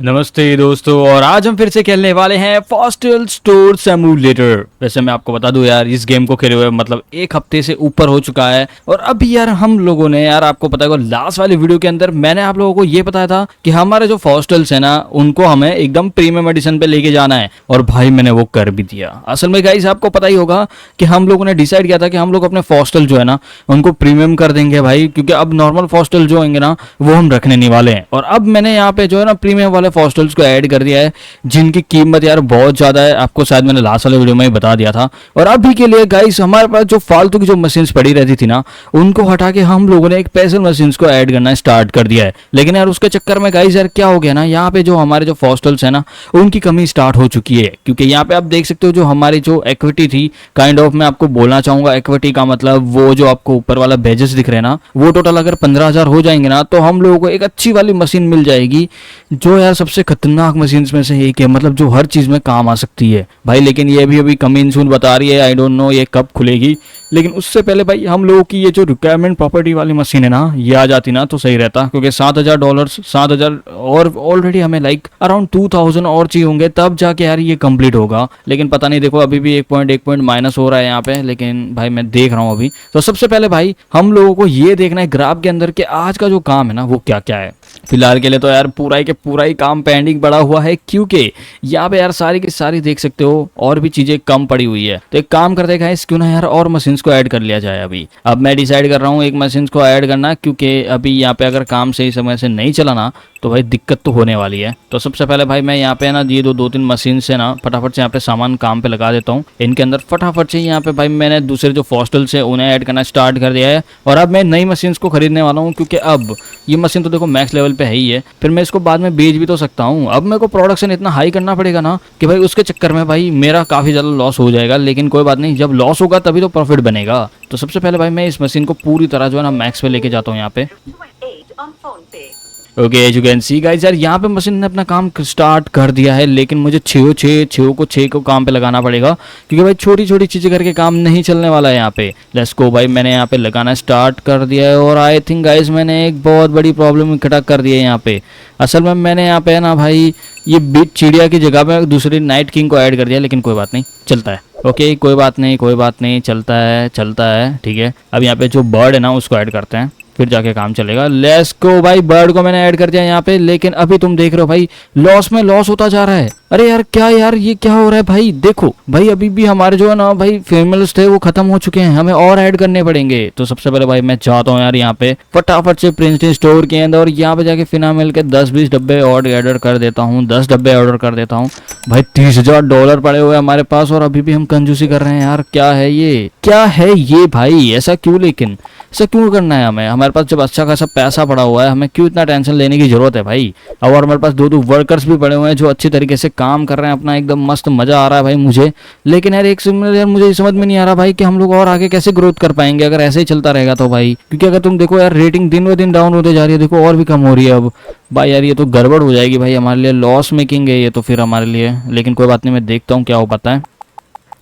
नमस्ते दोस्तों, और आज हम फिर से खेलने वाले हैं फॉस्टल स्टोर सिमुलेटर। वैसे मैं आपको बता दूं यार, इस गेम को खेले हुए मतलब एक हफ्ते से ऊपर हो चुका है। और अभी यार हम लोगों ने आपको पता है लास्ट वाली वीडियो के अंदर मैंने आप लोगों को ये बताया था कि हमारे जो फॉस्टल्स है ना उनको हमें एकदम प्रीमियम एडिशन पे लेके जाना है। और भाई मैंने वो कर भी दिया। असल में गाइस आपको पता ही होगा कि हम लोगों ने डिसाइड किया था कि हम लोग अपने फॉस्टल जो है ना उनको प्रीमियम कर देंगे भाई, क्योंकि अब नॉर्मल फॉस्टल जो होंगे ना वो हम रखने नहीं वाले हैं। और अब मैंने यहाँ पे जो है ना प्रीमियम वाले फॉस्टल्स को ऐड कर दिया है, जिनकी कीमत यार बहुत ज्यादा है। आपको शायद मैंने लास्ट वाले वीडियो में ही बता दिया था। और अभी के लिए गाइस हमारे पास जो फालतू की जो मशीन्स पड़ी रहती थी ना उनको हटा के हम लोगों ने एक स्पेशल मशीन्स को ऐड करना स्टार्ट कर दिया है। लेकिन यार उसके चक्कर में गाइस यार क्या हो गया ना, यहाँ पे जो हमारे जो फॉस्टल्स है ना उनकी कमी स्टार्ट हो चुकी है। क्योंकि यहाँ पे आप देख सकते हो जो हमारी जो इक्विटी थी, काइंड ऑफ मैं आपको बोलना चाहूंगा इक्विटी का मतलब वो जो आपको ऊपर वाला बेजेस दिख रहे हैं ना, वो टोटल अगर 15,000 हो जाएंगे ना तो हम लोगों को एक अच्छी वाली मशीन मिल जाएगी, जो यार सबसे खतरनाक मशीन्स में से एक है, मतलब जो हर चीज में काम आ सकती है भाई। लेकिन ये भी अभी कमिंग सून बता रही है, आई डोंट नो ये कब खुलेगी। लेकिन उससे पहले भाई हम लोगों की ये जो रिक्वायरमेंट प्रॉपर्टी वाली मशीन है ना ये आ जाती ना तो सही रहता, क्योंकि $7,000 7,000 और ऑलरेडी हमें लाइक अराउंड 2,000 और चाहिए होंगे तब जाके यार ये कंप्लीट होगा। लेकिन पता नहीं, देखो अभी भी 1 पॉइंट माइनस हो रहा है यहाँ पे। लेकिन भाई मैं देख रहा हूँ अभी। तो सबसे पहले भाई हम लोगों को ये देखना है ग्राफ के अंदर कि आज का जो काम है ना वो क्या क्या है। फिलहाल के लिए तो यार पूरा ही काम पेंडिंग पड़ा हुआ है, क्योंकि यहाँ पे यार सारी की सारी देख सकते हो और भी चीजें कम पड़ी हुई है। तो एक काम करते हैं क्यों ना यार और मशीन्स को ऐड कर लिया जाए। अभी अब मैं डिसाइड कर रहा हूँ एक मशीन्स को ऐड करना, क्योंकि अभी यहाँ पे अगर काम सही समय से नहीं चला ना तो भाई दिक्कत तो होने वाली है। तो सबसे पहले भाई मैं यहाँ पे ना ये दो तीन मशीन से ना फटाफट से यहाँ पे सामान काम पे लगा देता हूँ। इनके अंदर फटाफट से यहाँ पे भाई मैंने दूसरे जो फॉस्टल्स है उन्हें ऐड करना स्टार्ट कर दिया है। और अब मैं नई मशीन्स को खरीदने वाला हूँ, क्योंकि अब ये मशीन तो देखो मैक्स लेवल पे है ही है, फिर मैं इसको बाद में बेच भी तो सकता हूँ। अब मेरे को प्रोडक्शन इतना हाई करना पड़ेगा ना कि भाई उसके चक्कर में भाई मेरा काफी ज्यादा लॉस हो जाएगा। लेकिन कोई बात नहीं, जब लॉस होगा तभी तो प्रॉफिट बनेगा। तो सबसे पहले भाई मैं इस मशीन को पूरी तरह जो है ना मैक्स पे लेके जाता हूँ यहाँ पे। Okay as you can see guys यार यहाँ पे मशीन ने अपना काम स्टार्ट कर दिया है। लेकिन मुझे छः को काम पे लगाना पड़ेगा, क्योंकि भाई छोटी छोटी चीजें करके काम नहीं चलने वाला है यहाँ पे। लेट्स गो भाई, मैंने यहाँ पे लगाना स्टार्ट कर दिया है। और आई थिंक गाइस मैंने एक बहुत बड़ी प्रॉब्लम इकट्ठा कर दी है यहाँ पे। असल में मैंने यहाँ पे ना भाई ये बिग चिड़िया की जगह पे दूसरी नाइट किंग को ऐड कर दिया। लेकिन कोई बात नहीं, चलता है। ओके कोई बात नहीं, चलता है ठीक है। अब यहाँ पे जो बर्ड है ना उसको ऐड करते हैं, फिर जाके काम चलेगा। लेट्स गो भाई, बर्ड को मैंने ऐड कर दिया यहाँ पे। लेकिन अभी तुम देख रहे हो भाई लॉस में लॉस होता जा रहा है। अरे यार क्या यार ये क्या हो रहा है भाई। देखो भाई अभी भी हमारे जो है ना भाई फीमेल्स थे वो खत्म हो चुके हैं, हमें और ऐड करने पड़ेंगे। तो सबसे पहले भाई मैं चाहता हूँ यार यहाँ पे फटाफट से प्रिंसटन स्टोर के अंदर और यहाँ पे जाके फिनामिल के 10-20 डब्बे और ऑर्डर कर देता हूँ, 10 डब्बे ऑर्डर कर देता हूँ। भाई $30,000 पड़े हुए हमारे पास और अभी भी हम कंजूसी कर रहे हैं यार। क्या है ये भाई, ऐसा क्यों? लेकिन ऐसा क्यों करना है हमें? हमारे पास जब अच्छा खासा पैसा पड़ा हुआ है हमें क्यों इतना टेंशन लेने की जरूरत है भाई। और हमारे पास दो वर्कर्स भी पड़े हुए हैं जो अच्छी तरीके से काम कर रहे हैं अपना, एकदम मस्त मजा आ रहा है भाई मुझे। लेकिन यार यार मुझे समझ में नहीं आ रहा भाई कि हम लोग और आगे कैसे ग्रोथ कर पाएंगे अगर ऐसे ही चलता रहेगा तो भाई। क्योंकि अगर तुम देखो यार रेटिंग दिन ब दिन डाउन होते जा रही है, देखो और भी कम हो रही है अब भाई। यार ये तो गड़बड़ हो जाएगी भाई, हमारे लिए लॉस मेकिंग है ये तो फिर हमारे लिए। लेकिन कोई बात नहीं, मैं देखता हूँ क्या हो पाता है।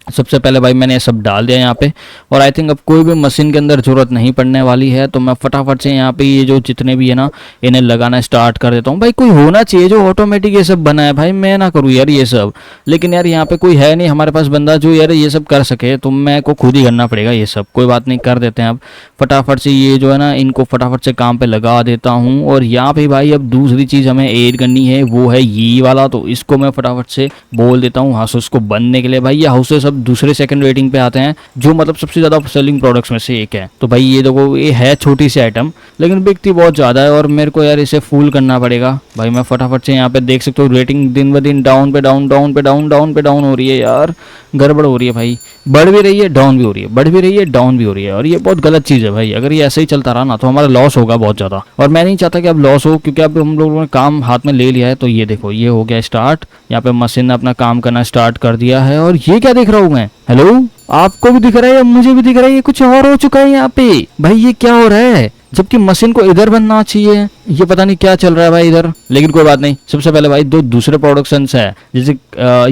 सबसे पहले भाई मैंने ये सब डाल दिया यहाँ पे। और आई थिंक अब कोई भी मशीन के अंदर जरूरत नहीं पड़ने वाली है। तो मैं फटाफट से यहाँ पे ये जो जितने भी है ना इन्हें लगाना स्टार्ट कर देता हूँ। भाई कोई होना चाहिए जो ऑटोमेटिक ये सब बना है भाई, मैं ना करूँ यार ये सब। लेकिन यार यहाँ पे कोई है नहीं हमारे पास बंदा जो यार ये सब कर सके, तो मैं को खुद ही करना पड़ेगा ये सब। कोई बात नहीं, कर देते हैं। अब फटाफट से ये जो है ना इनको फटाफट से काम पे लगा देता हूँ। और यहाँ पे भाई अब दूसरी चीज हमें ऐड करनी है, वो है ये वाला। तो इसको मैं फटाफट से बोल देता हूँ हाउसेस को बनने के लिए। भाई ये हाउसेस दूसरे सेकंड रेटिंग पे आते हैं, जो मतलब सबसे ज्यादा सेलिंग प्रोडक्ट्स में से एक है। तो भाई ये देखो ये है छोटी सी आइटम, लेकिन बिकती बहुत ज्यादा है और मेरे को यार इसे फुल करना पड़ेगा भाई। मैं फटाफट से यहाँ पे देख सकते हो रेटिंग दिन ब दिन डाउन पे डाउन हो रही है यार, गड़बड़ हो रही है भाई। बढ़ भी रही है डाउन भी हो रही है, बढ़ भी रही है डाउन भी हो रही है। और ये बहुत गलत चीज है भाई, अगर ये ऐसे ही चलता रहा ना तो हमारा लॉस होगा बहुत ज्यादा। और मैं नहीं चाहता कि अब लॉस हो, क्योंकि अब हम लोगों ने काम हाथ में ले लिया है। तो ये देखो ये हो गया स्टार्ट, यहाँ पे मशीन ने अपना काम करना स्टार्ट कर दिया है। और ये क्या देख रहा हूँ मैं, हेलो आपको भी दिख रहा है या मुझे भी दिख रहा है? ये कुछ और हो चुका है यहाँ पे भाई, ये क्या हो रहा है? जबकि मशीन को इधर बनना चाहिए। ये पता नहीं क्या चल रहा है भाई इधर, लेकिन कोई बात नहीं। सबसे पहले भाई दो दूसरे प्रोडक्शंस है, जैसे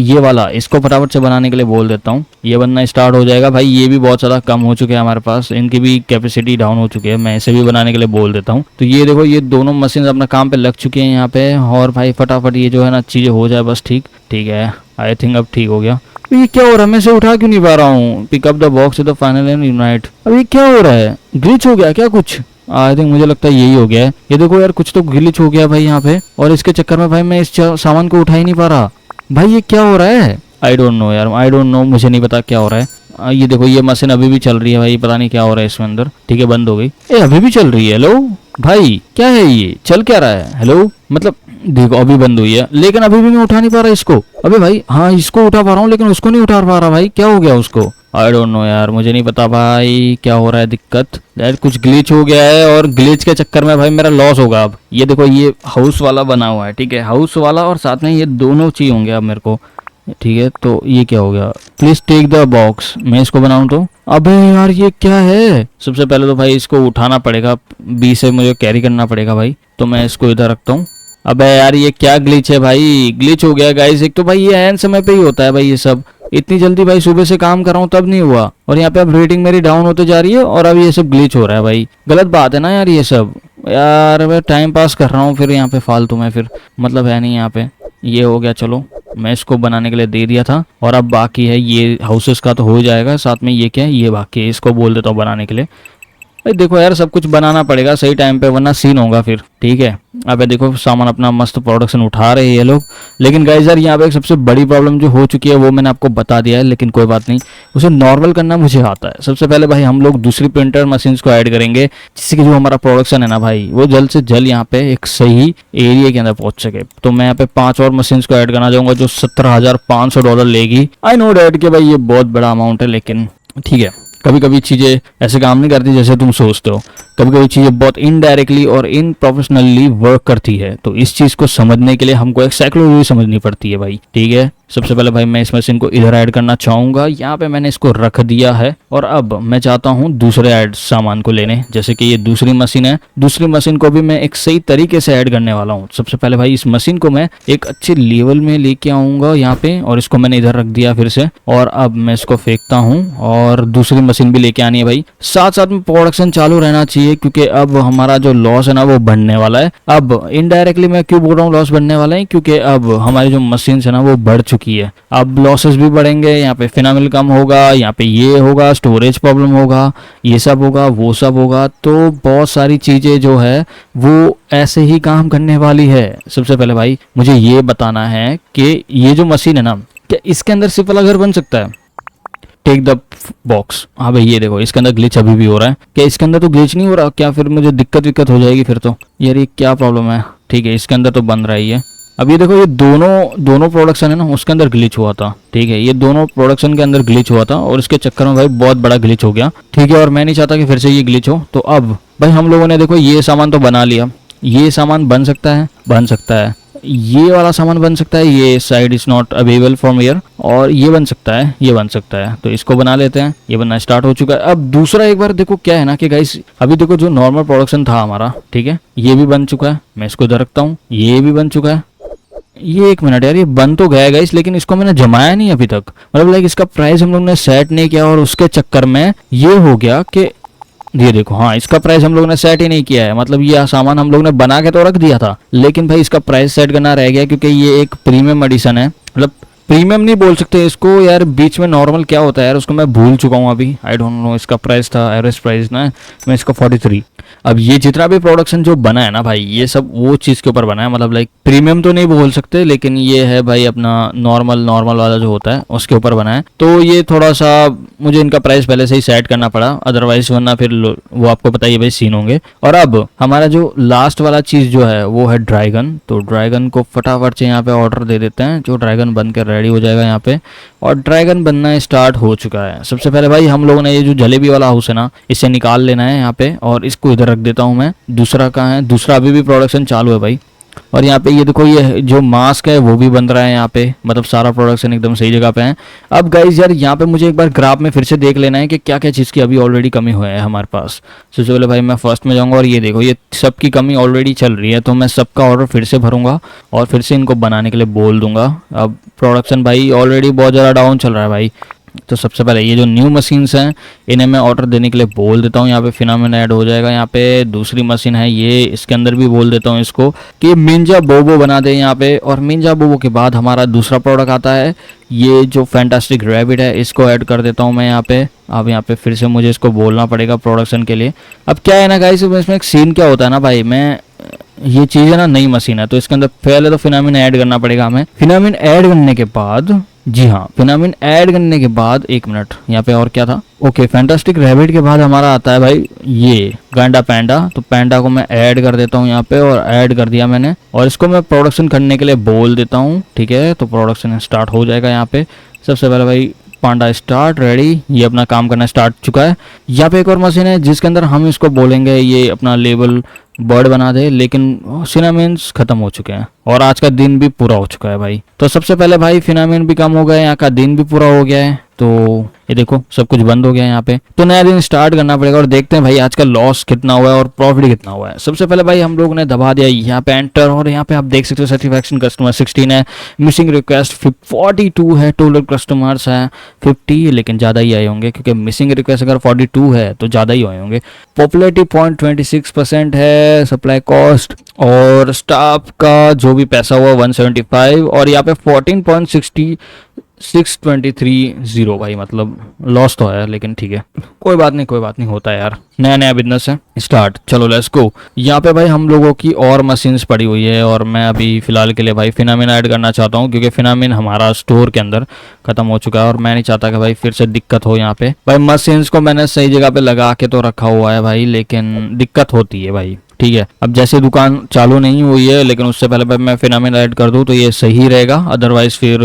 ये वाला, इसको फटाफट से बनाने के लिए बोल देता हूँ। ये बनना स्टार्ट हो जाएगा भाई। ये भी बहुत ज़्यादा कम हो चुके हैं हमारे पास, इनकी भी कैपेसिटी डाउन हो चुकी है। मैं इसे भी बनाने के लिए बोल देता हूँ। तो ये देखो, ये दोनों मशीन अपना काम पे लग चुकी हैं यहाँ पे। और भाई फटाफट ये जो है ना चीज़ें हो जाए बस। ठीक है, आई थिंक अब ठीक हो गया। ये क्या हो रहा है, मैं इसे उठा क्यों नहीं पा रहा हूँ? Pick up the box the final and unite. अब ये क्या हो रहा है, ग्लिच हो गया क्या कुछ? आई थिंक मुझे लगता है यही हो गया है। ये देखो यार, कुछ तो ग्लिच हो गया भाई यहाँ पे, और इसके चक्कर में भाई मैं इस सामान को उठा ही नहीं पा रहा। भाई ये क्या हो रहा है? आई डोंट नो यार, आई डोंट नो, मुझे नहीं पता क्या हो रहा है। ये देखो, ये मशीन अभी भी चल रही है भाई, पता नहीं क्या हो रहा है इसमें अंदर। ठीक है, बंद हो गई। अभी भी चल रही है। हेलो भाई, क्या है ये, चल क्या रहा है? हेलो, मतलब देखो अभी बंद हुई है, लेकिन अभी भी मैं उठा नहीं पा रहा इसको। अबे भाई, हाँ इसको उठा पा रहा हूँ, लेकिन उसको नहीं उठा पा रहा भाई। क्या हो गया उसको? आई डोंट नो यार, मुझे नहीं पता भाई क्या हो रहा है दिक्कत। यार कुछ ग्लिच हो गया है, और ग्लिच के चक्कर में भाई मेरा लॉस होगा अब। ये देखो, ये हाउस वाला बना हुआ है। ठीक है, हाउस वाला और साथ में ये दोनों चीज होंगे अब मेरे को। ठीक है, तो ये क्या हो गया? Please take the box. मैं इसको बनाऊं तो? अबे यार ये क्या है? सबसे पहले तो भाई इसको उठाना पड़ेगा, बी से मुझे कैरी करना पड़ेगा भाई। तो मैं इसको इधर रखता हूँ। अबे यार ये क्या ग्लिच है भाई? ग्लिच हो गया गाइस। एक तो भाई ये एंड समय पे ही होता है भाई ये सब। इतनी जल्दी भाई सुबह से काम कर रहा हूँ तब नहीं हुआ, और यहाँ पे अब रेटिंग मेरी डाउन होते जा रही है, और अब ये सब ग्लिच हो रहा है भाई। गलत बात है ना यार ये सब। यार मैं टाइम पास कर रहा हूँ फिर यहाँ पे फालतू में, फिर मतलब है नहीं यहाँ पे। ये हो गया, चलो मैं इसको बनाने के लिए दे दिया था, और अब बाकी है ये हाउसेस का तो हो जाएगा। साथ में ये क्या है, ये बाकी है, इसको बोल देता हूँ बनाने के लिए। भाई देखो यार, सब कुछ बनाना पड़ेगा सही टाइम पे, वरना सीन होगा फिर। ठीक है, अब देखो सामान अपना मस्त प्रोडक्शन उठा रहे हैं ये लोग। लेकिन गाइस यार, यहाँ पे एक सबसे बड़ी प्रॉब्लम जो हो चुकी है वो मैंने आपको बता दिया है, लेकिन कोई बात नहीं, उसे नॉर्मल करना मुझे आता है। सबसे पहले भाई हम लोग दूसरी प्रिंटर मशीन्स को ऐड करेंगे, जिससे कि जो हमारा प्रोडक्शन है ना भाई, वो जल्द से जल्द यहाँ पे एक सही एरिया के अंदर पहुंच सके। तो मैं यहाँ पे 5 और मशीन्स को ऐड करना चाहूंगा, जो $17,500 लेगी। आई नो डैट कि भाई ये बहुत बड़ा अमाउंट है, लेकिन ठीक है, कभी कभी चीजें ऐसे काम नहीं करती जैसे तुम सोचते हो। कभी कभी चीजें बहुत इनडायरेक्टली और इनप्रोफेशनली वर्क करती है। तो इस चीज को समझने के लिए हमको एक साइकोलॉजी समझनी पड़ती है भाई। ठीक है, सबसे पहले भाई मैं इस मशीन को इधर ऐड करना चाहूंगा। यहाँ पे मैंने इसको रख दिया है, और अब मैं चाहता हूँ दूसरे ऐड सामान को लेने। जैसे कि ये दूसरी मशीन है, दूसरी मशीन को भी मैं एक सही तरीके से ऐड करने वाला हूँ। सबसे पहले भाई इस मशीन को मैं एक अच्छे लेवल में लेके आऊंगा यहाँ पे, और इसको मैंने इधर रख दिया फिर से। और अब मैं इसको फेंकता हूँ, और दूसरी मशीन भी लेके आनी है भाई। साथ साथ में प्रोडक्शन चालू रहना चाहिए, क्योंकि अब हमारा जो लॉस है ना वो बढ़ने वाला है। अब इनडायरेक्टली मैं क्यों बोल रहा हूँ लॉस बढ़ने वाला है, क्योंकि अब हमारी जो मशीन है ना वो बढ़ चुकी है। अब लॉसेस भी बढ़ेंगे, यहाँ पे फिनामिल कम होगा, यहाँ पे ये होगा, स्टोरेज प्रॉब्लम होगा, ये सब होगा, वो सब होगा। तो बहुत सारी चीजें जो है वो ऐसे ही काम करने वाली है। सबसे पहले भाई मुझे ये बताना है कि ये जो मशीन है ना, क्या इसके अंदर सिर्फ वाला घर बन सकता है? Take the box. हाँ भाई ये देखो, इसके अंदर ग्लिच अभी भी हो रहा है। क्या इसके अंदर तो ग्लिच नहीं हो रहा क्या? फिर मुझे दिक्कत हो जाएगी फिर तो। यार ये क्या प्रॉब्लम है? ठीक है, इसके अंदर तो बन रहा ही है। अब ये देखो, ये दोनों प्रोडक्शन है ना, उसके अंदर ग्लिच हुआ था। ठीक है, ये दोनों प्रोडक्शन के अंदर ग्लिच हुआ था, और इसके चक्कर में भाई बहुत बड़ा ग्लिच हो गया। ठीक है, और मैं नहीं चाहता कि फिर से ये ग्लिच हो। तो अब भाई हम लोगों ने देखो ये सामान तो बना लिया। ये सामान बन सकता है, बन सकता है। ये वाला सामान बन सकता है, ये side is not available from here. और ये बन सकता है, ये बन सकता है। तो इसको बना लेते हैं, ये बनना स्टार्ट हो चुका है। अब दूसरा एक बार देखो क्या है ना कि गाइस, अभी देखो जो नॉर्मल प्रोडक्शन था हमारा, ठीक है, ये भी बन चुका है। मैं इसको इधर रखता हूँ, ये भी बन चुका है। ये एक मिनट यार, ये बन तो गया गाइस, लेकिन इसको मैंने जमाया नहीं अभी तक। मतलब लाइक इसका प्राइस हम लोग ने सेट नहीं किया, और उसके चक्कर में ये हो गया कि ये देखो, हाँ इसका प्राइस हम लोग ने सेट ही नहीं किया है। मतलब ये सामान हम लोग ने बना के तो रख दिया था, लेकिन भाई इसका प्राइस सेट करना रह गया, क्योंकि ये एक प्रीमियम एडिशन है। मतलब प्रीमियम नहीं बोल सकते इसको यार, बीच में नॉर्मल क्या होता है यार, उसको मैं भूल चुका हूँ अभी। आई डोंट नो, इसका प्राइस था एवरेज प्राइस ना, मैं इसका 43। अब ये जितना भी प्रोडक्शन जो बना है ना भाई, ये सब वो चीज़ के ऊपर बना है। मतलब लाइक प्रीमियम तो नहीं बोल सकते, लेकिन ये है भाई अपना नॉर्मल वाला जो होता है उसके ऊपर बना है। तो ये थोड़ा सा मुझे इनका प्राइस पहले से ही सेट करना पड़ा, अदरवाइज वरना फिर वो आपको पता ही भाई सीन होंगे। और अब हमारा जो लास्ट वाला चीज़ जो है वो है ड्रैगन। तो ड्रैगन को फटाफट से यहाँ पे ऑर्डर दे देते हैं, जो ड्रैगन बन के रेडी हो जाएगा यहाँ पे। और ड्रैगन बनना स्टार्ट हो चुका है। सबसे पहले भाई हम लोगों ने ये जो जलेबी वाला हाउस है ना, इसे निकाल लेना है यहाँ पे, और इसको इधर रख देता हूँ मैं। दूसरा कहाँ है? दूसरा अभी भी प्रोडक्शन चालू है भाई। और यहाँ पे ये देखो, ये जो मास्क है वो भी बन रहा है यहाँ पे, मतलब सारा प्रोडक्शन एकदम सही जगह पे है। अब गाइज यार यहाँ पे मुझे एक बार ग्राफ में फिर से देख लेना है कि क्या क्या चीज़ की अभी ऑलरेडी कमी हुई है हमारे पास। तो चलो भाई मैं फर्स्ट में जाऊँगा और ये देखो ये सब की कमी ऑलरेडी चल रही है, तो मैं सबका ऑर्डर फिर से भरूंगा और फिर से इनको बनाने के लिए बोल दूंगा। अब प्रोडक्शन भाई ऑलरेडी बहुत ज़्यादा डाउन चल रहा है भाई। तो सबसे पहले ये जो न्यू मशीन्स हैं इन्हें मैं ऑर्डर देने के लिए बोल देता हूँ, यहाँ पे फिनोमेना ऐड हो जाएगा। यहाँ पे दूसरी मशीन है ये, इसके अंदर भी बोल देता हूँ इसको कि मिंजा बोबो बना दे यहाँ पे। और मिंजा बोबो के बाद हमारा दूसरा प्रोडक्ट आता है ये जो फैंटास्टिक रैबिट है, इसको ऐड कर देता हूँ मैं यहाँ पे। अब यहाँ पे फिर से मुझे इसको बोलना पड़ेगा प्रोडक्शन के लिए। अब क्या है ना गाइस, इसमें एक सीन क्या होता है ना भाई, मैं ये चीज़ है ना नई मशीन है तो इसके अंदर पहले तो फिनामिन ऐड करना पड़ेगा हमें। फिनामिन ऐड करने के बाद, जी हाँ, फिनामिन ऐड करने के बाद, एक मिनट यहाँ पे और क्या था, ओके फैंटास्टिक रैबिट के बाद हमारा आता है भाई ये गांडा पैंडा। तो पैंडा को मैं ऐड कर देता हूँ यहाँ पे, और ऐड कर दिया मैंने, और इसको मैं प्रोडक्शन करने के लिए बोल देता हूँ। ठीक है, तो प्रोडक्शन स्टार्ट हो जाएगा यहाँ पे। सबसे पहले भाई पांडा स्टार्ट, रेडी, ये अपना काम करना स्टार्ट चुका है। यहाँ पे एक और मशीन है जिसके अंदर हम इसको बोलेंगे ये अपना लेबल बर्ड बना दे, लेकिन फिनामिन्स खत्म हो चुके हैं और आज का दिन भी पूरा हो चुका है भाई। तो सबसे पहले भाई फिनामिन भी कम हो गए, यहाँ का दिन भी पूरा हो गया है। तो ये देखो सब कुछ बंद हो गया है यहाँ पे, तो नया दिन स्टार्ट करना पड़ेगा और देखते हैं भाई आज का लॉस कितना हुआ है और प्रॉफिट कितना हुआ है। सबसे पहले भाई हम लोग ने दबा दिया यहाँ पे एंटर, और यहाँ पे आप देख सकते हो सेटिस्फैक्शन कस्टमर 16 है, मिसिंग रिक्वेस्ट 42 है, टोटल कस्टमर्स है 50, लेकिन ज़्यादा ही आए होंगे क्योंकि मिसिंग रिक्वेस्ट अगर 42 है तो ज़्यादा ही आए होंगे। पॉपुलरिटी 0.26% है, सप्लाई कॉस्ट और स्टाफ का जो भी पैसा हुआ 175, और यहाँ पे 14.623 भाई, मतलब लॉस तो है लेकिन ठीक है, कोई बात नहीं, कोई बात नहीं, होता है यार, नया नया बिजनेस है, स्टार्ट। चलो लेट्स गो। यहाँ पे भाई हम लोगों की और मशीन्स पड़ी हुई है और मैं अभी फिलहाल के लिए भाई फिनामिन ऐड करना चाहता हूँ क्योंकि फिनामिन हमारा स्टोर के अंदर खत्म हो चुका है और मैं नहीं चाहता कि भाई फिर से दिक्कत हो। यहाँ पे भाई मशीन्स को मैंने सही जगह पे लगा के तो रखा हुआ है भाई, लेकिन दिक्कत होती है भाई। ठीक है, अब जैसे दुकान चालू नहीं हुई है, लेकिन उससे पहले भाई मैं फिनामिन ऐड कर दूं तो ये सही रहेगा, अदरवाइज फिर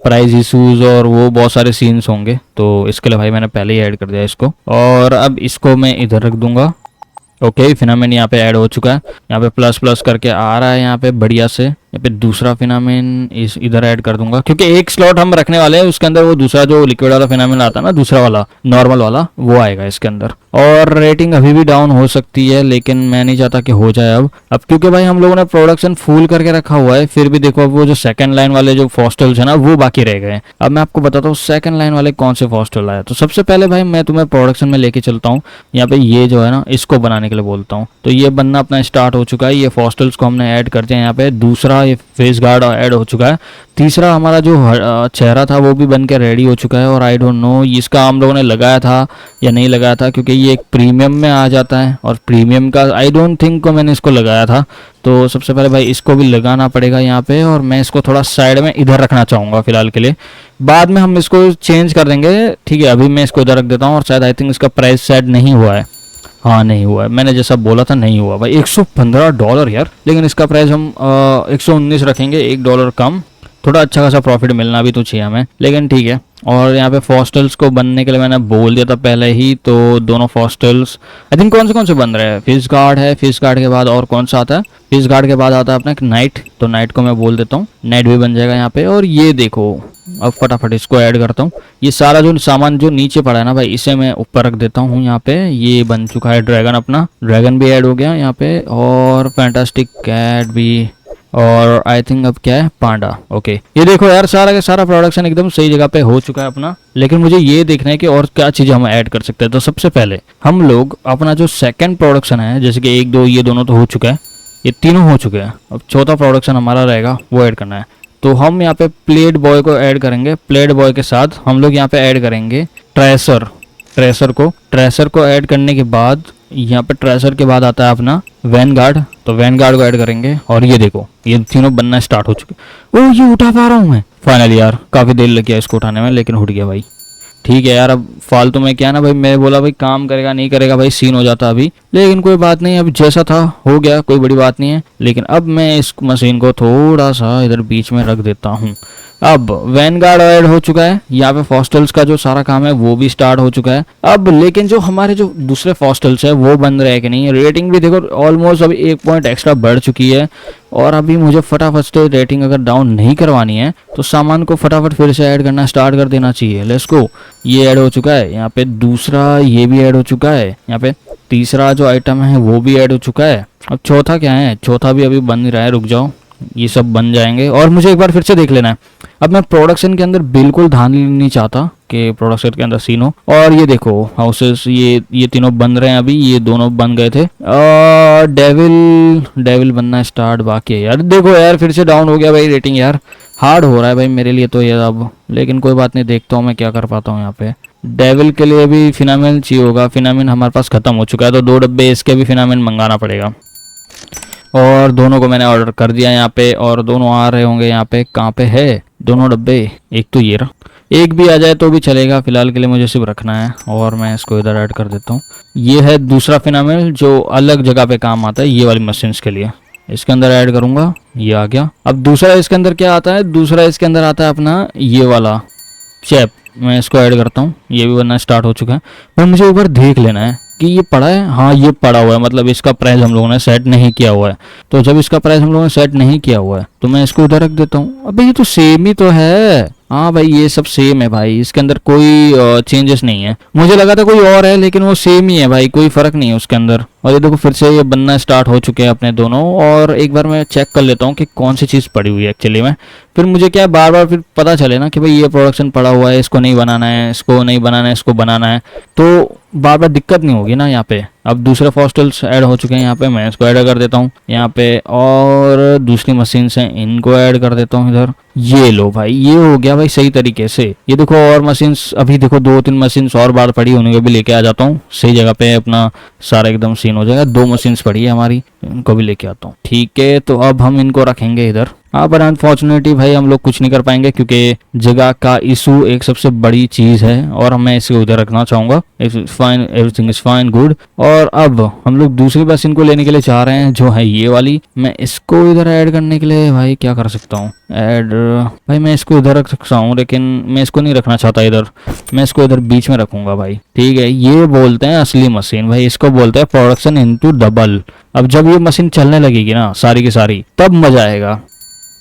प्राइस इशूज और वो बहुत सारे सीन्स होंगे, तो इसके लिए भाई मैंने पहले ही ऐड कर दिया इसको। और अब इसको मैं इधर रख दूंगा। ओके, फिनामिन यहाँ पे ऐड हो चुका है, यहाँ पे प्लस प्लस करके आ रहा है यहाँ पे बढ़िया से। यहाँ पे दूसरा फिनामिन इस इधर ऐड कर दूंगा क्योंकि एक स्लॉट हम रखने वाले हैं, उसके अंदर वो दूसरा जो लिक्विड वाला फिनामिन आता है ना, दूसरा वाला नॉर्मल वाला, वो आएगा इसके अंदर। और रेटिंग अभी भी डाउन हो सकती है लेकिन मैं नहीं चाहता कि हो जाए अब क्योंकि भाई हम लोगों ने प्रोडक्शन फुल करके रखा हुआ है, फिर भी देखो अब वो जो सेकंड लाइन वाले जो फॉस्टल्स है ना वो बाकी रह गए। अब मैं आपको बताता हूँ सेकंड लाइन वाले कौन से फॉस्टल आए। तो सबसे पहले भाई मैं तुम्हें प्रोडक्शन में लेके चलता हूँ, यहाँ पे ये जो है ना इसको बनाने के लिए बोलता हूँ। तो ये बनना अपना स्टार्ट हो चुका है, ये फॉस्टल्स को हमने ऐड कर दिया यहाँ पे। दूसरा ये फेस गार्ड ऐड हो चुका है। तीसरा हमारा जो चेहरा था वो भी बन के रेडी हो चुका है, और आई डोंट नो इसका हम लोगों ने लगाया था या नहीं लगाया था क्योंकि ये एक प्रीमियम में आ जाता है और प्रीमियम का आई डोंट थिंक को मैंने इसको लगाया था। तो सबसे पहले भाई इसको भी लगाना पड़ेगा यहाँ पे, और मैं इसको थोड़ा साइड में इधर रखना चाहूँगा फिलहाल के लिए, बाद में हम इसको चेंज कर देंगे। ठीक है, अभी मैं इसको इधर रख देता हूँ। और शायद आई थिंक इसका प्राइस सेट नहीं हुआ है, हाँ नहीं हुआ है, मैंने जैसा बोला था नहीं हुआ भाई। $115 यार, लेकिन इसका प्राइस हम 119 रखेंगे, $1 कम, थोड़ा अच्छा खासा प्रॉफिट मिलना भी तो चाहिए हमें, लेकिन ठीक है। और यहाँ पे फॉस्टल्स को बनने के लिए मैंने बोल दिया था पहले ही, तो दोनों फॉस्टल्स आई थिंक कौन से बन रहे हैं। फिश गार्ड है, फिश गार्ड के बाद और कौन सा आता है, फिश गार्ड के बाद आता है अपना नाइट, तो नाइट को मैं बोल देता हूँ, नाइट भी बन जाएगा यहाँ पे। और ये देखो अब फटाफट इसको ऐड करता हूँ, ये सारा जो सामान जो नीचे पड़ा है ना भाई इसे मैं ऊपर रख देता हूँ यहाँ पे। ये बन चुका है ड्रैगन, अपना ड्रैगन भी ऐड हो गया यहाँ पे, और फैंटास्टिक कैट भी, और आई थिंक अब क्या है पांडा। ओके, ये देखो यार सारा का सारा प्रोडक्शन एकदम सही जगह पे हो चुका है अपना, लेकिन मुझे ये देखना है कि और क्या चीजें हम ऐड कर सकते हैं। तो सबसे पहले हम लोग अपना जो सेकंड प्रोडक्शन है, जैसे कि 1 2 ये दोनों तो हो चुका है, ये तीनों हो चुके हैं, अब चौथा प्रोडक्शन हमारा रहेगा वो ऐड करना है। तो हम यहाँ पे प्लेट बॉय को ऐड करेंगे, प्लेट बॉय के साथ हम लोग यहाँ पे ऐड करेंगे ट्रेसर को ऐड करने के बाद यहाँ पे ट्रेसर के बाद आता है अपना वैनगार्ड, तो वैनगार्ड को ऐड करेंगे। और ये देखो ये तीनों बनना स्टार्ट हो चुके। ओह ये उठा पा रहा हूँ मैं फाइनली यार, काफी देर लग गया इसको उठाने में लेकिन उठ गया भाई। ठीक है यार, अब फालतू में क्या ना भाई, मैं बोला भाई काम करेगा नहीं करेगा भाई सीन हो जाता अभी, लेकिन कोई बात नहीं, अब जैसा था हो गया, कोई बड़ी बात नहीं है। लेकिन अब मैं इस मशीन को थोड़ा सा इधर बीच में रख देता हूँ अब वैनगार्ड ऐड हो चुका है, यहाँ पे फॉस्टल्स का जो सारा काम है वो भी स्टार्ट हो चुका है। अब लेकिन जो हमारे जो दूसरे फॉस्टल्स है वो बन रहे हैं कि नहीं, रेटिंग भी देखो ऑलमोस्ट अभी 1 पॉइंट एक्स्ट्रा बढ़ चुकी है। और अभी मुझे फटाफट से रेटिंग अगर डाउन नहीं करवानी है तो सामान को फटाफट फिर से ऐड करना स्टार्ट कर देना चाहिए। लेट्स गो, ये ऐड हो चुका है, यहाँ पे दूसरा ये भी ऐड हो चुका है, यहाँ पे तीसरा जो आइटम है वो भी ऐड हो चुका है। अब चौथा क्या है, चौथा भी अभी बन ही रहा है, रुक जाओ, ये सब बन जाएंगे। और मुझे एक बार फिर से देख लेना है। अब मैं प्रोडक्शन के अंदर बिल्कुल ध्यान नहीं चाहता कि प्रोडक्शन के अंदर सीन हो। और ये देखो हाउसेस, ये तीनों बन रहे हैं अभी, ये दोनों बन गए थे। डेविल बनना स्टार्ट बाकी है यार। देखो यार फिर से डाउन हो गया भाई रेटिंग, यार हार्ड हो रहा है भाई मेरे लिए तो ये अब, लेकिन कोई बात नहीं, देखता हूँ मैं क्या कर पाता हूँ यहाँ पे। डेविल के लिए भी फिनामिन चाहिए होगा, फिनामिन हमारे पास खत्म हो चुका है तो 2 डब्बे इसके भी फिनामिन मंगाना पड़ेगा। और दोनों को मैंने ऑर्डर कर दिया यहाँ पे, और दोनों आ रहे होंगे यहाँ पे। कहाँ पे है दोनों डब्बे, एक तो ये रहा, एक भी आ जाए तो भी चलेगा, फिलहाल के लिए मुझे सिर्फ रखना है। और मैं इसको इधर ऐड कर देता हूँ। ये है दूसरा फिनामिल जो अलग जगह पे काम आता है, ये वाली मशीन्स के लिए, इसके अंदर ऐड करूंगा, ये आ गया। अब दूसरा इसके अंदर क्या आता है, दूसरा इसके अंदर आता है अपना ये वाला चैप, मैं इसको ऐड करता हूँ, ये भी बनना स्टार्ट हो चुका है। पर मुझे एक बार देख लेना है कि ये पड़ा है, हाँ ये पड़ा हुआ है, मतलब इसका प्राइस हम लोगों ने सेट नहीं किया हुआ है। तो जब इसका प्राइस हम लोगों ने सेट नहीं किया हुआ है तो मैं इसको उधर रख देता हूँ। अबे ये तो सेम ही तो है, हाँ भाई ये सब सेम है भाई, इसके अंदर कोई चेंजेस नहीं है। मुझे लगा था कोई और है लेकिन वो सेम ही है भाई, कोई फर्क नहीं है उसके अंदर। और ये देखो फिर से ये बनना स्टार्ट हो चुके हैं अपने दोनों। और एक बार मैं चेक कर लेता हूँ कि कौन सी चीज़ पड़ी हुई है एक्चुअली में, फिर मुझे क्या बार बार फिर पता चले ना कि भाई ये प्रोडक्शन पड़ा हुआ है, इसको नहीं बनाना है, इसको नहीं बनाना है, इसको बनाना है, तो बार बार दिक्कत नहीं होगी ना यहाँ पे। अब दूसरे फॉस्टल्स ऐड हो चुके हैं यहाँ पे, मैं इसको ऐड कर देता हूँ यहाँ पे। और दूसरी मशीन से इनको ऐड कर देता हूँ इधर। ये लो भाई, ये हो गया भाई सही तरीके से। ये देखो और मशीन्स अभी देखो 2-3 मशीन्स और बार पड़ी, उन्हें भी लेके आ जाता हूँ सही जगह पे, अपना सारा एकदम सीन हो जाएगा। 2 मशीन्स पड़ी है हमारी, इनको भी लेके आता हूँ। ठीक है, तो अब हम इनको रखेंगे इधर। हाँ पर अनफॉर्चुनेटली भाई हम लोग कुछ नहीं कर पाएंगे क्योंकि जगह का इशू एक सबसे बड़ी चीज़ है, और मैं इसे उधर रखना चाहूँगा। Fine, everything is fine, good. और अब हम लोग दूसरी मशीन को लेने के लिए चाह रहे हैं जो है ये वाली। मैं इसको इधर ऐड करने के लिए भाई क्या कर सकता हूँ, ऐड भाई मैं इसको इधर रख सकता हूँ, लेकिन मैं इसको नहीं रखना चाहता इधर, मैं इसको इधर बीच में रखूंगा भाई। ठीक है, ये बोलते हैं असली मशीन भाई, इसको बोलते हैं प्रोडक्शन इनटू डबल। अब जब ये मशीन चलने लगेगी ना सारी की सारी, तब मजा आएगा।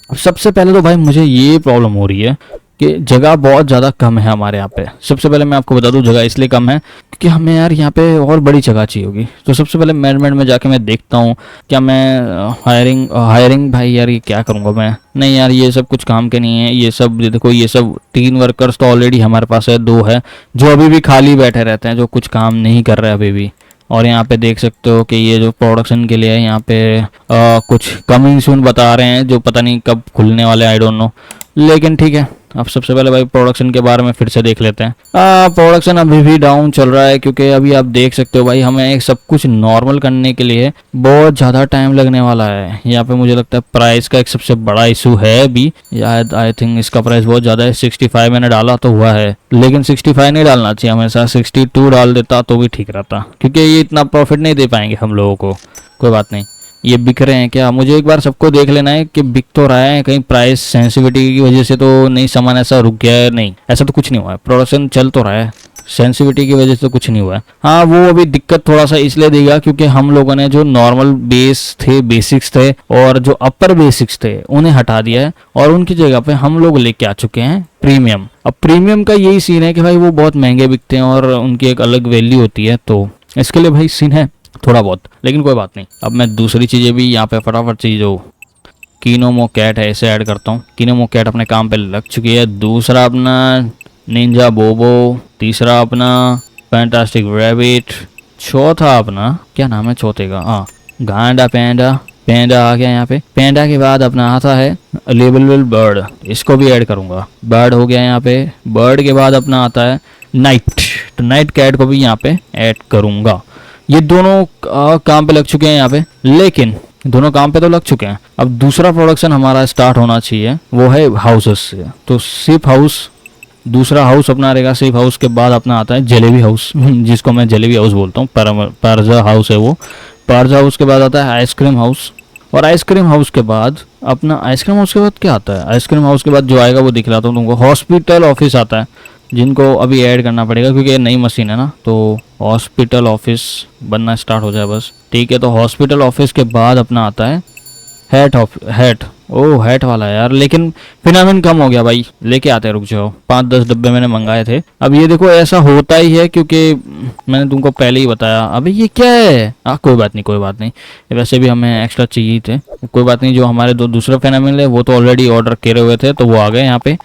अब सबसे पहले तो भाई मुझे ये प्रॉब्लम हो रही है कि जगह बहुत ज़्यादा कम है हमारे यहाँ पे। सबसे पहले मैं आपको बता दूं जगह इसलिए कम है क्योंकि हमें यार यहाँ पे और बड़ी जगह चाहिए होगी। तो सबसे पहले मैनेजमेंट में जाके मैं देखता हूँ क्या मैं हायरिंग भाई यार ये क्या करूँगा मैं, नहीं यार ये सब कुछ काम के नहीं है। ये सब देखो, ये सब 3 वर्कर्स तो ऑलरेडी हमारे पास है, 2 है जो अभी भी खाली बैठे रहते हैं, जो कुछ काम नहीं कर रहे अभी भी। और यहाँ पे देख सकते हो कि ये जो प्रोडक्शन के लिए है यहाँ पे कुछ कमिंग सून बता रहे हैं जो पता नहीं कब खुलने वाले, आई डोंट नो। लेकिन ठीक है, अब सबसे पहले भाई प्रोडक्शन के बारे में फिर से देख लेते हैं। प्रोडक्शन अभी भी डाउन चल रहा है क्योंकि अभी आप देख सकते हो भाई हमें एक सब कुछ नॉर्मल करने के लिए बहुत ज़्यादा टाइम लगने वाला है। यहाँ पे मुझे लगता है प्राइस का एक सबसे बड़ा इशू है अभी, आई थिंक इसका प्राइस बहुत ज़्यादा है। 65 मैंने डाला तो हुआ है, लेकिन 65 नहीं डालना चाहिए हमेशा, 62 डाल देता तो भी ठीक रहता क्योंकि ये इतना प्रॉफिट नहीं दे पाएंगे हम लोगों को। कोई बात नहीं, ये बिक रहे हैं क्या, मुझे एक बार सबको देख लेना है कि बिक तो रहा है, कहीं प्राइस सेंसिटिविटी की वजह से तो नहीं सामान ऐसा रुक गया है, नहीं ऐसा तो कुछ नहीं हुआ है, प्रोडक्शन चल तो रहा है, सेंसिटिविटी की वजह से तो कुछ नहीं हुआ है। हाँ वो अभी दिक्कत थोड़ा सा इसलिए देगा क्योंकि हम लोगों ने जो नॉर्मल बेसिक्स थे और जो अपर बेसिक्स थे उन्हें हटा दिया है और उनकी जगह पे हम लोग लेके आ चुके हैं प्रीमियम। अब प्रीमियम का यही सीन है कि भाई वो बहुत महंगे बिकते हैं और उनकी एक अलग वैल्यू होती है, तो इसके लिए भाई सीन है थोड़ा बहुत, लेकिन कोई बात नहीं। अब मैं दूसरी चीज़ें भी यहाँ पे फटाफट चीज़ जो कीनोमो कैट है इसे ऐड करता हूँ। कीनोमो कैट अपने काम पे लग चुकी है। दूसरा अपना निंजा बोबो, तीसरा अपना फैंटास्टिक रैबिट, चौथा अपना क्या नाम है चौथे का, हाँ गांडा पैंडा आ गया यहाँ पे। पैंडा के बाद अपना आता है लेबल बर्ड, इसको भी ऐड करूँगा, बर्ड हो गया यहाँ पे। बर्ड के बाद अपना आता है नाइट, तो नाइट कैट को भी यहाँ पे ऐड करूँगा। ये दोनों काम पे लग चुके हैं यहाँ पे, लेकिन दोनों काम पे तो लग चुके हैं। अब दूसरा प्रोडक्शन हमारा स्टार्ट होना चाहिए, वो है हाउसेस से। तो सिप हाउस दूसरा हाउस अपना रहेगा। सिप हाउस के बाद अपना आता है जलेबी हाउस जिसको मैं जलेबी हाउस बोलता हूँ, पारजा हाउस है वो। पारजा हाउस के बाद आता है आइसक्रीम हाउस और आइसक्रीम हाउस के बाद अपना, आइसक्रीम हाउस के बाद क्या आता है, आइसक्रीम हाउस के बाद जो आएगा वो दिखलाता हूँ तुमको। हॉस्पिटल ऑफिस आता है, जिनको अभी ऐड करना पड़ेगा क्योंकि ये नई मशीन है ना, तो हॉस्पिटल ऑफिस बनना स्टार्ट हो जाए बस। ठीक है, तो हॉस्पिटल ऑफिस के बाद अपना आता है हैट। ओ हैट वाला है यार, लेकिन फिनामिन कम हो गया भाई, लेके आते हैं, रुक जाओ। 5-10 डब्बे मैंने मंगाए थे। अब ये देखो ऐसा होता ही है क्योंकि मैंने तुमको पहले ही बताया। अबे ये क्या है, कोई बात नहीं कोई बात नहीं, वैसे भी हमें एक्स्ट्रा चाहिए थे, कोई बात नहीं। जो हमारे दो दूसरे फिनामिन है वो तो ऑलरेडी ऑर्डर करे हुए थे, तो वो आ गए यहाँ पे।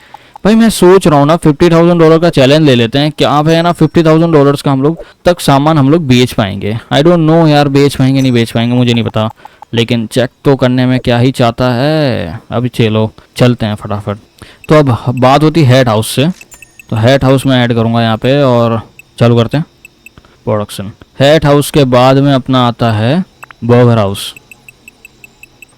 भाई मैं सोच रहा हूँ ना $50,000 का चैलेंज ले लेते हैं, क्या है ना, $50,000 का हम लोग तक सामान हम लोग बेच पाएंगे। आई डोंट नो यार, बेच पाएंगे नहीं बेच पाएंगे मुझे नहीं पता, लेकिन चेक तो करने में क्या ही चाहता है। अभी चलो चलते हैं फटाफट। तो अब बात होती है हेड हाउस से, तो हेड हाउस में ऐड करूँगा यहाँ पे और चालू करते हैं प्रोडक्शन। हेड हाउस के बाद में अपना आता है बर्गर हाउस।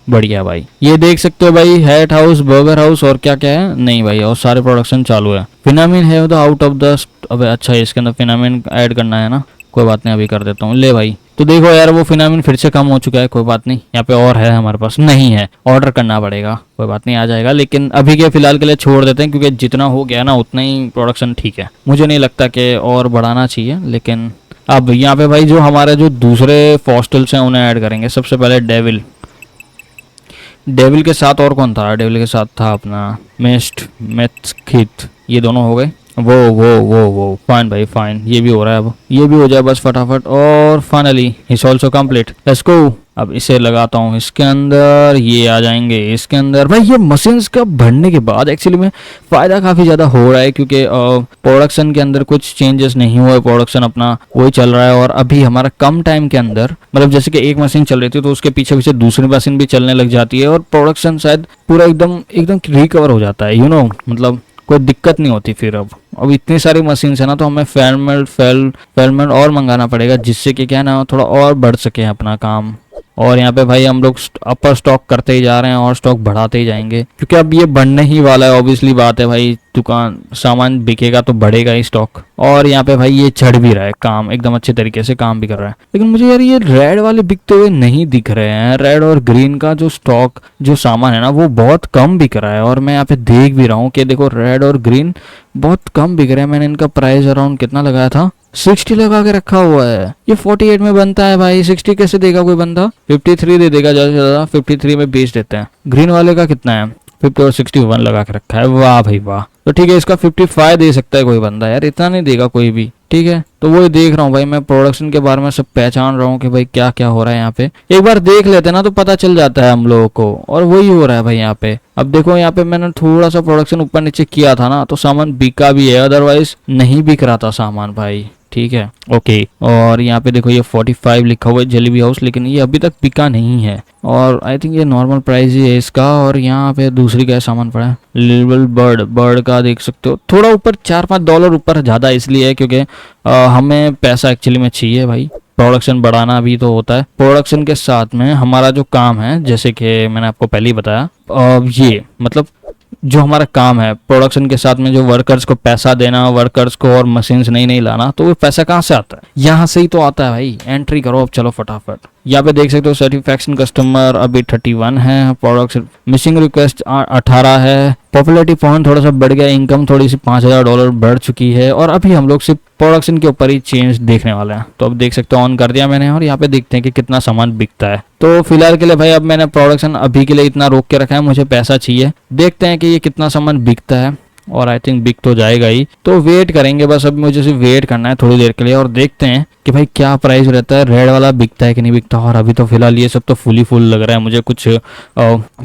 बढ़िया भाई, ये देख सकते हो भाई, हेड हाउस, बर्गर हाउस और क्या क्या है नहीं भाई, और सारे प्रोडक्शन चालू है। फिनामिन है द आउट ऑफ द, अबे अच्छा इसके अंदर फिनामिन ऐड करना है ना, कोई बात नहीं अभी कर देता हूँ। ले भाई, तो देखो यार वो फिनामिन फिर से कम हो चुका है, कोई बात नहीं। यहाँ पे और है हमारे पास, नहीं है ऑर्डर करना पड़ेगा, कोई बात नहीं आ जाएगा, लेकिन अभी के फिलहाल के लिए छोड़ देते हैं क्योंकि जितना हो गया ना उतना ही प्रोडक्शन ठीक है। मुझे नहीं लगता कि और बढ़ाना चाहिए, लेकिन अब यहाँ पे भाई जो हमारे जो दूसरे फॉस्टल्स हैं उन्हें ऐड करेंगे। सबसे पहले डेविल के साथ और कौन था, डेविल के साथ था अपना मेथ्खित, ये दोनों हो गए। वो फाइन भाई फाइन, ये भी हो रहा है, अब ये भी हो जाए बस फटाफट। और finally it's also complete, let's go. अब इसे लगाता हूँ इसके अंदर, ये आ जाएंगे इसके अंदर। भाई ये मशीन्स का भरने के बाद एक्चुअली में फ़ायदा काफ़ी ज़्यादा हो रहा है क्योंकि प्रोडक्शन के अंदर कुछ चेंजेस नहीं हुए, प्रोडक्शन अपना वही चल रहा है। और अभी हमारा कम टाइम के अंदर, मतलब जैसे कि एक मशीन चल रही थी तो उसके पीछे पीछे दूसरी मशीन भी चलने लग जाती है और प्रोडक्शन शायद पूरा एकदम रिकवर हो जाता है, मतलब कोई दिक्कत नहीं होती फिर। अब इतनी सारी मशीन है ना, तो हमें फेलमेंट और मंगाना पड़ेगा, जिससे कि क्या है ना थोड़ा और बढ़ सके अपना काम। और यहाँ पे भाई हम लोग अपर स्टॉक करते ही जा रहे हैं और स्टॉक बढ़ाते ही जाएंगे क्योंकि अब ये बढ़ने ही वाला है। ऑब्वियसली बात है भाई, दुकान सामान बिकेगा तो बढ़ेगा ही स्टॉक। और यहाँ पे भाई ये चढ़ भी रहा है, काम एकदम अच्छे तरीके से काम भी कर रहा है। लेकिन मुझे यार ये रेड वाले बिकते हुए नहीं दिख रहे हैं। रेड और ग्रीन का जो स्टॉक जो सामान है ना वो बहुत कम बिक रहा है। और मैं यहाँ पे देख भी रहा हूँ कि देखो रेड और ग्रीन बहुत कम बिक रहे हैं। मैंने इनका प्राइस अराउंड कितना लगाया था, 60 लगा के रखा हुआ है। ये 48 में बनता है भाई, 60 कैसे देगा कोई बंदा, 53 दे देगा ज्यादा से ज्यादा, 53 में बेच देते हैं। ग्रीन वाले का कितना है, 50 और 61 लगा के रखा है। वाह भाई वाह, तो ठीक है इसका 55 दे सकता है कोई बंदा, यार इतना नहीं देगा कोई भी। ठीक है, तो वही देख रहा हूँ भाई, मैं प्रोडक्शन के बारे में सब पहचान रहा हूँ कि भाई क्या क्या हो रहा है यहाँ पे। एक बार देख लेते हैं ना तो पता चल जाता है हम लोगों को, और वही हो रहा है भाई यहाँ पे। अब देखो यहाँ पे मैंने थोड़ा सा प्रोडक्शन ऊपर नीचे किया था ना, तो सामान बिका भी है, अदरवाइज नहीं बिक रहा था सामान भाई। ठीक है ओके, और यहाँ पे देखो ये 45 लिखा हुआ है जलेबी हाउस, लेकिन ये अभी तक बिका नहीं है और आई थिंक ये नॉर्मल प्राइस ही है इसका। और यहाँ पे दूसरी का सामान पड़ा है, लिटिल बर्ड का देख सकते हो, थोड़ा ऊपर $4-5 ऊपर ज़्यादा इसलिए है क्योंकि हमें पैसा एक्चुअली में चाहिए भाई, प्रोडक्शन बढ़ाना भी तो होता है। प्रोडक्शन के साथ में हमारा जो काम है, जैसे कि मैंने आपको पहले ही बताया, ये मतलब जो हमारा काम है प्रोडक्शन के साथ में जो वर्कर्स को पैसा देना, वर्कर्स को और मशीन्स नहीं लाना, तो वो पैसा कहाँ से आता है, यहाँ से ही तो आता है भाई। एंट्री करो अब चलो फटाफट। यहाँ पे देख सकते हो सेटिस्फैक्शन कस्टमर अभी 31 है, प्रोडक्शन मिसिंग रिक्वेस्ट 18 है, पॉपुलैरिटी पॉइंट थोड़ा सा बढ़ गया, इनकम थोड़ी सी $5,000 बढ़ चुकी है। और अभी हम लोग सिर्फ प्रोडक्शन के ऊपर ही चेंज देखने वाले हैं। तो अब देख सकते हो ऑन कर दिया मैंने, और यहाँ पे देखते हैं कि कितना सामान बिकता है। तो फिलहाल के लिए भाई अब मैंने प्रोडक्शन अभी के लिए इतना रोक के रखा है, मुझे पैसा चाहिए। देखते हैं कि ये कितना सामान बिकता है, और आई थिंक बिक तो जाएगा ही, तो वेट करेंगे बस। अब मुझे सिर्फ वेट करना है थोड़ी देर के लिए, और देखते हैं कि भाई क्या प्राइस रहता है, रेड वाला बिकता है कि नहीं बिकता। और अभी तो फिलहाल ये सब तो फुल लग रहा है मुझे, कुछ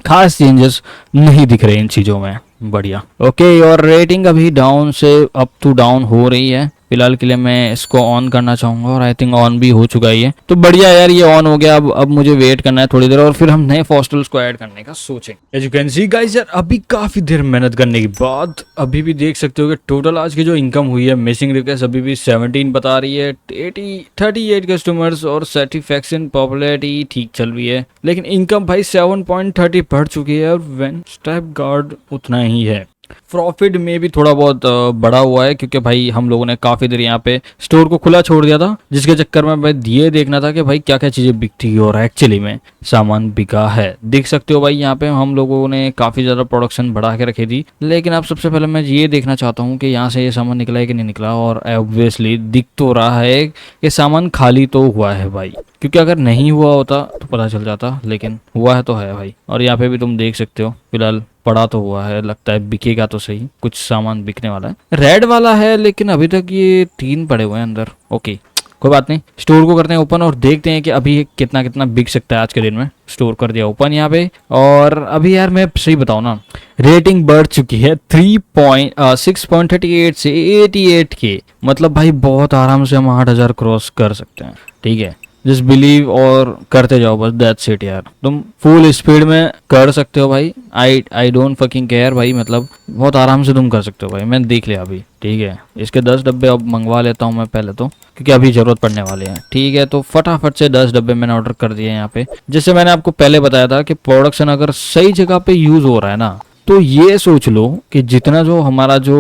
खास चेंजेस नहीं दिख रहे इन चीज़ों में। बढ़िया ओके, और रेटिंग अभी डाउन से अप टू डाउन हो रही है। फिलहाल के लिए मैं इसको ऑन करना चाहूंगा, और आई थिंक ऑन भी हो चुका है ये, तो बढ़िया यार ये ऑन हो गया। अब मुझे वेट करना है थोड़ी देर, और फिर हम नए फॉस्टल्स को ऐड करने का सोचेंगे। As you can see guys यार, अभी काफी देर मेहनत करने के बाद अभी भी देख सकते हो कि टोटल आज की जो इनकम हुई है, मिसिंग रिक्वेस्ट अभी भी 17 बता रही है, 38 कस्टमर्स और सेटिस्फैक्शन पॉपुलैरिटी ठीक चल रही है, लेकिन इनकम भाई 7.30 बढ़ चुकी है, और वेन स्टेप गार्ड उतना ही है। प्रॉफिट में भी थोड़ा बहुत बढ़ा हुआ है, क्योंकि भाई हम लोगों ने काफ़ी देर यहाँ पे स्टोर को खुला छोड़ दिया था, जिसके चक्कर में भाई ये देखना था कि भाई क्या क्या चीज़ें बिकती है और एक्चुअली में सामान बिका है। देख सकते हो भाई यहाँ पे हम लोगों ने काफ़ी ज़्यादा प्रोडक्शन बढ़ा के रखी थी, लेकिन अब सबसे पहले मैं ये देखना चाहता हूँ कि यहाँ से ये सामान निकला है कि नहीं निकला। और ऑब्वियसली दिख तो रहा है कि सामान खाली तो हुआ है भाई, क्योंकि अगर नहीं हुआ होता तो पता चल जाता, लेकिन हुआ है तो है भाई। और यहाँ पे भी तुम देख सकते हो फिलहाल पड़ा तो हुआ है, लगता है बिकेगा तो सही, कुछ सामान बिकने वाला है। रेड वाला है लेकिन अभी तक ये 3 पड़े हुए हैं अंदर। ओके कोई बात नहीं, स्टोर को करते हैं ओपन और देखते हैं कि अभी ये कितना कितना बिक सकता है आज के दिन में। स्टोर कर दिया ओपन यहाँ पे, और अभी यार मैं सही बताऊँ ना, रेटिंग बढ़ चुकी है 6.38 से 88 के, मतलब भाई बहुत आराम से हम 8,000 क्रॉस कर सकते हैं। ठीक है, जस्ट बिलीव और करते जाओ बस, दैट्स इट यार। तुम फुल स्पीड में कर सकते हो भाई, आई डोंट फकिंग केयर भाई, मतलब बहुत आराम से तुम कर सकते हो भाई। मैंने देख लिया अभी। ठीक है, इसके 10 डब्बे अब मंगवा लेता हूँ मैं पहले तो, क्योंकि अभी जरूरत पड़ने वाले हैं। ठीक है, तो फटाफट से 10 डब्बे मैंने ऑर्डर कर दिए यहाँ पे। जैसे मैंने आपको पहले बताया था कि प्रोडक्शन अगर सही जगह पे यूज हो रहा है ना, तो ये सोच लो कि जितना जो हमारा जो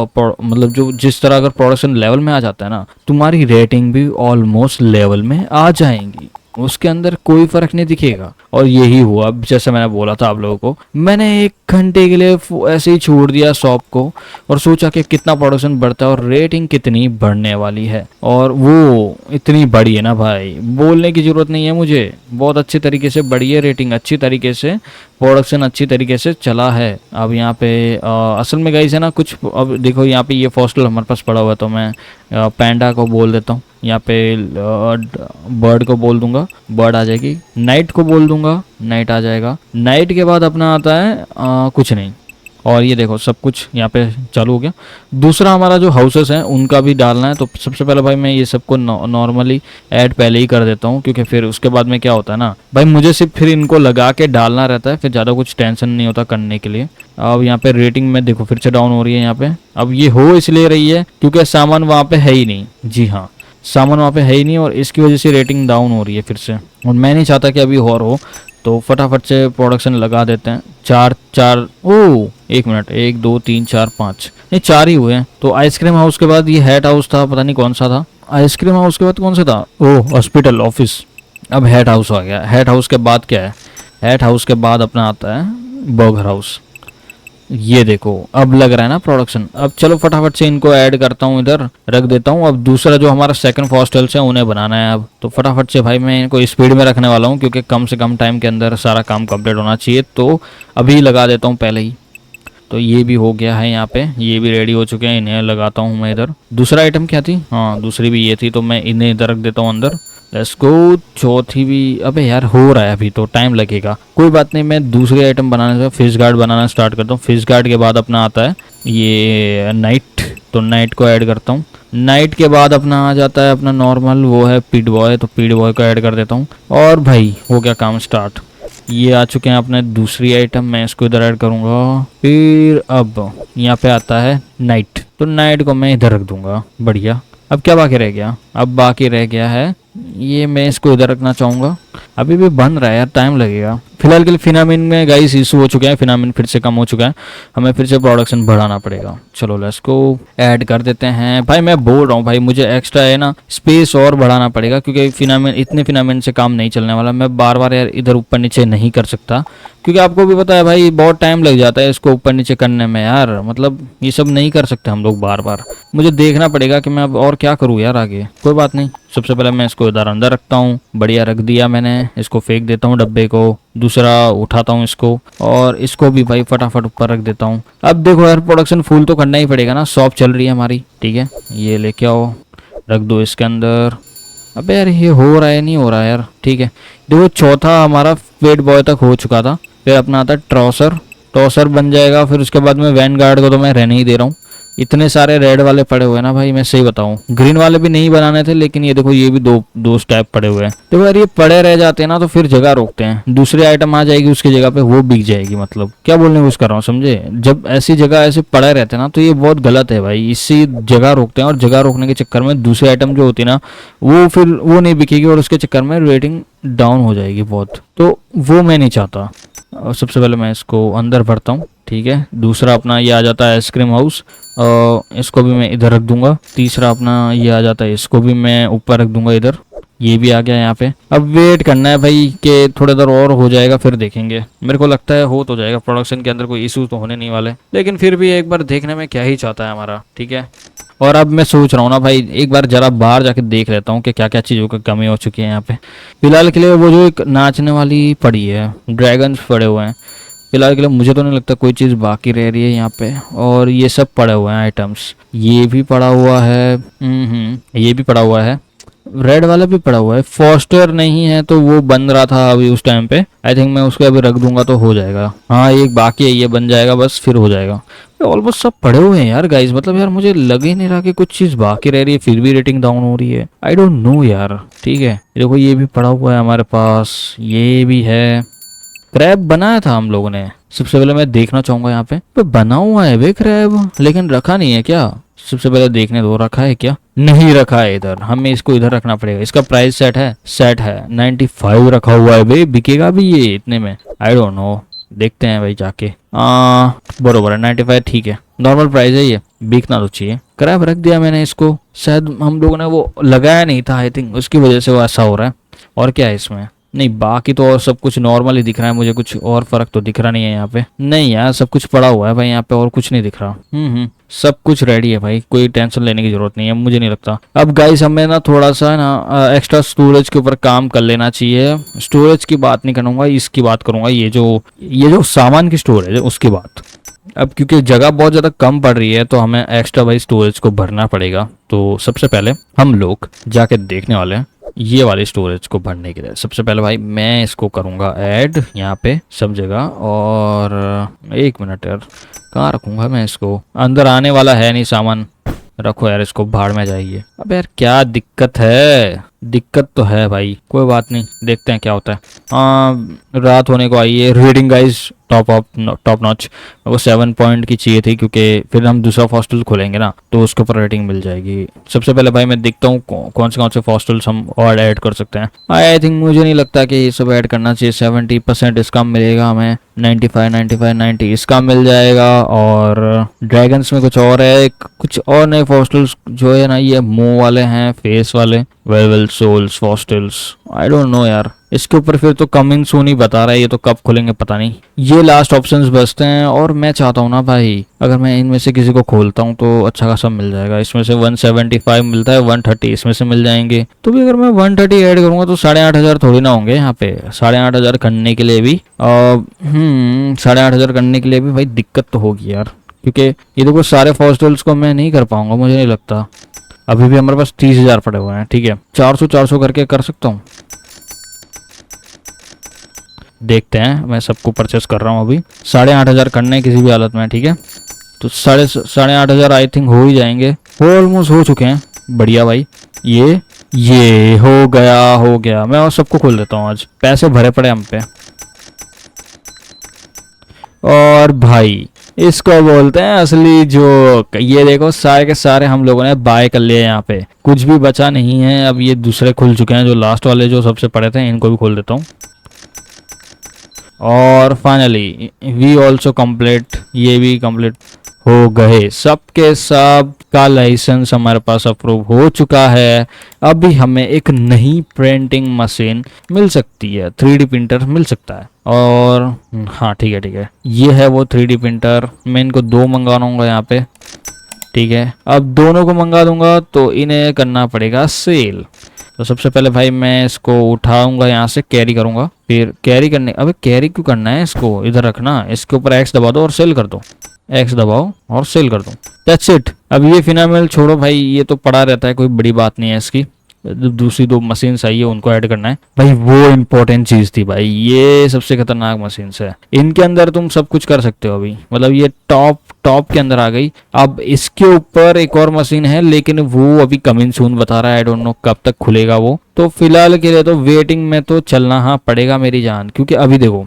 मतलब जो जिस तरह अगर प्रोडक्शन लेवल में आ जाता है ना, तुम्हारी रेटिंग भी ऑलमोस्ट लेवल में आ जाएंगी, उसके अंदर कोई फर्क नहीं दिखेगा। और यही हुआ, जैसे मैंने बोला था आप लोगों को, मैंने 1 घंटे के लिए ऐसे ही छोड़ दिया शॉप को और सोचा कि कितना प्रोडक्शन बढ़ता है और रेटिंग कितनी बढ़ने वाली है। और वो इतनी बड़ी है ना भाई, बोलने की जरूरत नहीं है मुझे, बहुत अच्छी तरीके से बढ़ी है रेटिंग, अच्छी तरीके से प्रोडक्शन अच्छी तरीके से चला है। अब यहाँ पे असल में गाइस है ना कुछ, अब देखो यहाँ पे ये फॉस्टल हमारे पास पड़ा हुआ है, तो मैं पैंडा को बोल देता हूँ, यहाँ पे बर्ड को बोल दूंगा, बर्ड आ जाएगी। नाइट को बोल दूंगा, नाइट आ जाएगा। नाइट के बाद अपना आता है कुछ नहीं। और ये देखो सब कुछ यहाँ पे चालू हो गया। दूसरा हमारा जो हाउसेस हैं उनका भी डालना है, तो सबसे पहले भाई मैं ये सबको नॉर्मली ऐड पहले ही कर देता हूँ, क्योंकि फिर उसके बाद में क्या होता है ना भाई, मुझे सिर्फ फिर इनको लगा के डालना रहता है, फिर ज़्यादा कुछ टेंशन नहीं होता करने के लिए। अब यहाँ पे रेटिंग में देखो फिर से डाउन हो रही है यहाँ पे। अब ये हो इसलिए रही है क्योंकि सामान वहाँ पे है ही नहीं। जी हाँ, सामान वहाँ पे है ही नहीं और इसकी वजह से रेटिंग डाउन हो रही है फिर से, और मैं नहीं चाहता कि अभी और हो, तो फटाफट से प्रोडक्शन लगा देते हैं। 4 ओ 1 मिनट, 1 2 3 4 5 नहीं 4 ही हुए हैं। तो आइसक्रीम हाउस के बाद ये हैट हाउस था, पता नहीं कौन सा था। आइसक्रीम हाउस के बाद कौन सा था, ओ हॉस्पिटल ऑफिस। अब हैट हाउस आ गया। हैट हाउस के बाद क्या है, हैट हाउस के बाद अपना आता है बर्गर हाउस। ये देखो अब लग रहा है ना प्रोडक्शन। अब चलो फटाफट से इनको ऐड करता हूँ, इधर रख देता हूँ। अब दूसरा जो हमारा सेकंड हॉस्टल्स है उन्हें बनाना है अब, तो फटाफट से भाई मैं इनको स्पीड में रखने वाला हूँ, क्योंकि कम से कम टाइम के अंदर सारा काम कंप्लीट होना चाहिए। तो अभी लगा देता हूँ पहले ही। तो ये भी हो गया है, यहाँ पे ये भी रेडी हो चुके हैं, इन्हें लगाता हूँ मैं इधर। दूसरा आइटम क्या थी, हाँ दूसरी भी ये थी, तो मैं इन्हें इधर रख देता हूँ अंदर। Let's go. चौथी भी, अबे यार हो रहा है अभी तो टाइम लगेगा, कोई बात नहीं। मैं दूसरे आइटम बनाने से फिश गार्ड बनाना स्टार्ट करता हूँ। फिश गार्ड के बाद अपना आता है ये नाइट, तो नाइट को ऐड करता हूँ। नाइट के बाद अपना आ जाता है अपना नॉर्मल, वो है पीड बॉय, तो पीड बॉय को ऐड कर देता हूँ। और भाई हो गया काम स्टार्ट। ये आ चुके हैं अपने दूसरी आइटम, मैं इसको इधर ऐड करूँगा। फिर अब यहाँ पे आता है नाइट, तो नाइट को मैं इधर रख दूंगा। बढ़िया। अब क्या बाकी रह गया, अब बाकी रह गया है ये, मैं इसको इधर रखना चाहूँगा। अभी भी बन रहा है यार, टाइम लगेगा। फिलहाल के लिए फिनामिन में गाइस इशू हो चुके हैं, फिनामिन फिर से कम हो चुका है, हमें फिर से प्रोडक्शन बढ़ाना पड़ेगा। चलो लेट्स को ऐड कर देते हैं। भाई मैं बोल रहा हूँ भाई, मुझे एक्स्ट्रा है ना स्पेस और बढ़ाना पड़ेगा, क्योंकि फिनामिन इतने फिनामिन से काम नहीं चलने वाला। मैं बार बार यार इधर ऊपर नीचे नहीं कर सकता, क्योंकि आपको भी पता है भाई बहुत टाइम लग जाता है इसको ऊपर नीचे करने में यार, मतलब ये सब नहीं कर सकते हम लोग बार बार। मुझे देखना पड़ेगा कि मैं अब और क्या करूँ यार आगे। कोई बात नहीं, सबसे पहले मैं इसको इधर अंदर रखता हूँ। बढ़िया रख दिया मैंने, इसको फेंक देता हूँ डब्बे को। दूसरा उठाता हूँ इसको, और इसको भी भाई फटाफट ऊपर रख देता हूँ। अब देखो यार प्रोडक्शन फुल तो करना ही पड़ेगा ना, शॉप चल रही है हमारी। ठीक है, ये लेके आओ, रख दो इसके अंदर। अबे यार ये हो रहा है नहीं हो रहा है यार। ठीक है, देखो चौथा हमारा पेट बॉय तक हो चुका था। फिर अपना आता है ट्रॉसर, टॉसर बन जाएगा। फिर उसके बाद में वैन गार्ड को तो मैं रहने ही दे रहा हूँ। इतने सारे रेड वाले पड़े हुए हैं ना भाई, मैं सही बताऊं, ग्रीन वाले भी नहीं बनाने थे, लेकिन ये देखो ये भी दो स्टेप पड़े हुए हैं। देखो यार ये पड़े रह जाते हैं ना, तो फिर जगह रोकते हैं, दूसरी आइटम आ जाएगी उसकी जगह पे, वो बिक जाएगी। मतलब क्या बोलने की कोशिश कर रहा हूँ, समझे? जब ऐसी जगह ऐसे पड़े रहते हैं ना, तो ये बहुत गलत है भाई, इससे जगह रोकते हैं, और जगह रोकने के चक्कर में दूसरी आइटम जो होती है ना, वो फिर वो नहीं बिकेगी, और उसके चक्कर में रेटिंग डाउन हो जाएगी बहुत, तो वो मैं नहीं चाहता। और सबसे पहले मैं इसको अंदर भरता हूँ। ठीक है। दूसरा अपना ये आ जाता है आइसक्रीम हाउस, इसको भी मैं इधर रख दूंगा। तीसरा अपना ये आ जाता है, इसको भी मैं ऊपर रख दूंगा इधर। ये भी आ गया यहाँ पे। अब वेट करना है भाई कि थोड़ी देर और हो जाएगा फिर देखेंगे। मेरे को लगता है हो तो जाएगा, प्रोडक्शन के अंदर कोई इशू तो होने नहीं वाले, लेकिन फिर भी एक बार देखने में क्या ही चाहता है हमारा, ठीक है। और अब मैं सोच रहा हूँ ना भाई, एक बार जरा बाहर जाके देख लेता हूँ कि क्या क्या चीज़ों की कमी हो चुकी है यहाँ पे। फिलहाल के लिए वो जो एक नाचने वाली पड़ी है, ड्रैगन्स पड़े हुए हैं, फिलहाल के लिए मुझे तो नहीं लगता कोई चीज़ बाकी रह रही है यहाँ पे। और ये सब पड़े हुए हैं आइटम्स, ये भी पड़ा हुआ है, ये भी पड़ा हुआ है, रेड वाला भी पड़ा हुआ है। फॉस्टर नहीं है तो वो बन रहा था अभी उस टाइम पे, आई थिंक मैं उसको अभी रख दूंगा तो हो जाएगा। हाँ एक बाकी है, ये बन जाएगा बस फिर हो जाएगा। ऑलमोस्ट सब पड़े हुए हैं यार गाइस, मतलब यार मुझे लग ही नहीं रहा कि कुछ चीज बाकी रह रही है फिर भी रेटिंग डाउन हो रही है। आई डोंट नो यार, ठीक है। देखो ये भी पड़ा हुआ है हमारे पास, ये भी है। क्रैब बनाया था हम लोगों ने, सबसे पहले मैं देखना चाहूंगा यहाँ पे बना हुआ है बे क्रैब, लेकिन रखा नहीं है क्या? सबसे पहले देखने दो, रखा है क्या? नहीं रखा है इधर, हमें इसको इधर रखना पड़ेगा। इसका प्राइस सेट है 95 रखा हुआ है भाई, बिकेगा भी ये इतने में? आई डोंट नो, देखते हैं भाई जाके। बरोबर है 95, ठीक है, नॉर्मल प्राइस है ये, बिकना तो चाहिए। क्रैब रख दिया मैंने इसको, शायद हम लोगों ने वो लगाया नहीं था आई थिंक, उसकी वजह से वो ऐसा हो रहा है। और क्या है इसमें? नहीं बाकी तो और सब कुछ नॉर्मल ही दिख रहा है मुझे, कुछ और फर्क तो दिख रहा नहीं है यहाँ पे। नहीं यार सब कुछ पड़ा हुआ है भाई यहाँ पे, और कुछ नहीं दिख रहा। सब कुछ रेडी है भाई, कोई टेंशन लेने की जरूरत नहीं है मुझे नहीं लगता। अब गाइस हमें ना थोड़ा सा ना एक्स्ट्रा स्टोरेज के ऊपर काम कर लेना चाहिए। स्टोरेज की बात नहीं करूंगा, इसकी बात करूंगा, ये जो सामान की स्टोरेज है उसकी बात। अब क्योंकि जगह बहुत ज़्यादा कम पड़ रही है तो हमें एक्स्ट्रा भाई स्टोरेज को भरना पड़ेगा। तो सबसे पहले हम लोग जाके देखने वाले हैं ये वाली स्टोरेज को भरने के लिए। सबसे पहले भाई मैं इसको करूँगा ऐड यहाँ पे सब जगह। और 1 मिनट यार, कहाँ रखूँगा मैं इसको? अंदर आने वाला है नहीं सामान, रखो यार इसको, भाड़ में जाइए। अब यार क्या दिक्कत है? दिक्कत तो है भाई, कोई बात नहीं, देखते हैं क्या होता है। रात होने को आई है। रीडिंग गाइस टॉप नॉच, वो 7 पॉइंट की चाहिए थी क्योंकि फिर हम दूसरा हॉस्टल खोलेंगे ना तो उसके ऊपर रेटिंग मिल जाएगी। सबसे पहले भाई मैं देखता हूँ कौन से हॉस्टल्स हम और ऐड कर सकते हैं। आई थिंक मुझे नहीं लगता कि ये सब ऐड करना चाहिए। 70% डिस्काउंट मिलेगा हमें, 95, 90 इसका मिल जाएगा। और ड्रैगन्स में कुछ और है, कुछ और नए हॉस्टल्स जो है ना, ये मुंह वाले हैं, फेस वाले, well souls hostels. I don't know यार, इसके ऊपर फिर तो कमिंग सून ही बता रहा है, ये तो कब खुलेंगे पता नहीं। ये लास्ट ऑप्शंस बचते हैं और मैं चाहता हूँ ना भाई, अगर मैं इनमें से किसी को खोलता हूँ तो अच्छा खासा मिल जाएगा। इसमें से 175 मिलता है, 130 इसमें से मिल जाएंगे। तो भी अगर मैं 130 ऐड करूंगा तो 8,500 थोड़ी ना होंगे यहाँ पे। 8,500 करने के लिए भी 8,500 करने के लिए भी भाई दिक्कत तो होगी यार, क्योंकि ये देखो सारे हॉस्टल्स को मैं नहीं कर पाऊंगा मुझे नहीं लगता। अभी भी हमारे पास 30,000 पड़े हुए हैं, ठीक है। 400 करके कर सकता हूँ, देखते हैं। मैं सबको परचेस कर रहा हूँ अभी। 8,500 करने हैं किसी भी हालत में, ठीक है। तो 8,500 आई थिंक हो ही जाएंगे, ऑलमोस्ट हो चुके हैं। बढ़िया भाई, ये हो गया। मैं और सबको खोल देता हूँ, आज पैसे भरे पड़े हम पे। और भाई इसको बोलते हैं असली जोक। ये देखो सारे के सारे हम लोगों ने बाय कर लिए, यहाँ पे कुछ भी बचा नहीं है। अब ये दूसरे खुल चुके हैं, जो लास्ट वाले जो सबसे पड़े थे इनको भी खोल देता हूँ। और फाइनली वी ऑल्सो कंप्लीट, ये भी कंप्लीट हो गए। सबके सब का लाइसेंस हमारे पास अप्रूव हो चुका है। अभी हमें एक नई प्रिंटिंग मशीन मिल सकती है, 3D प्रिंटर मिल सकता है। और हाँ ठीक है, ये है वो 3D प्रिंटर। मैं इनको 2 मंगा लूँगा यहाँ पे, ठीक है। अब दोनों को मंगा दूंगा तो इन्हें करना पड़ेगा सेल। तो सबसे पहले भाई मैं इसको उठाऊंगा, यहाँ से कैरी करूंगा। फिर कैरी करने, अबे कैरी क्यों करना है? इसको इधर रखना, इसके ऊपर एक्स दबा दो और सेल कर दो। एक्स दबाओ और सेल कर दो, दैट्स इट। अब ये फिनामिल छोड़ो भाई, ये तो पड़ा रहता है, कोई बड़ी बात नहीं है इसकी। दूसरी 2 मशीन आई है उनको ऐड करना है भाई, वो इंपॉर्टेंट चीज थी भाई। ये सबसे खतरनाक मशीन है, इनके अंदर तुम सब कुछ कर सकते हो अभी, मतलब ये टॉप के अंदर आ गई। अब इसके ऊपर एक और मशीन है लेकिन वो अभी कमिंग सून बता रहा है, आई डोंट नो कब तक खुलेगा वो। तो फिलहाल के लिए तो वेटिंग में तो चलना हाँ पड़ेगा मेरी जान, क्योंकि अभी देखो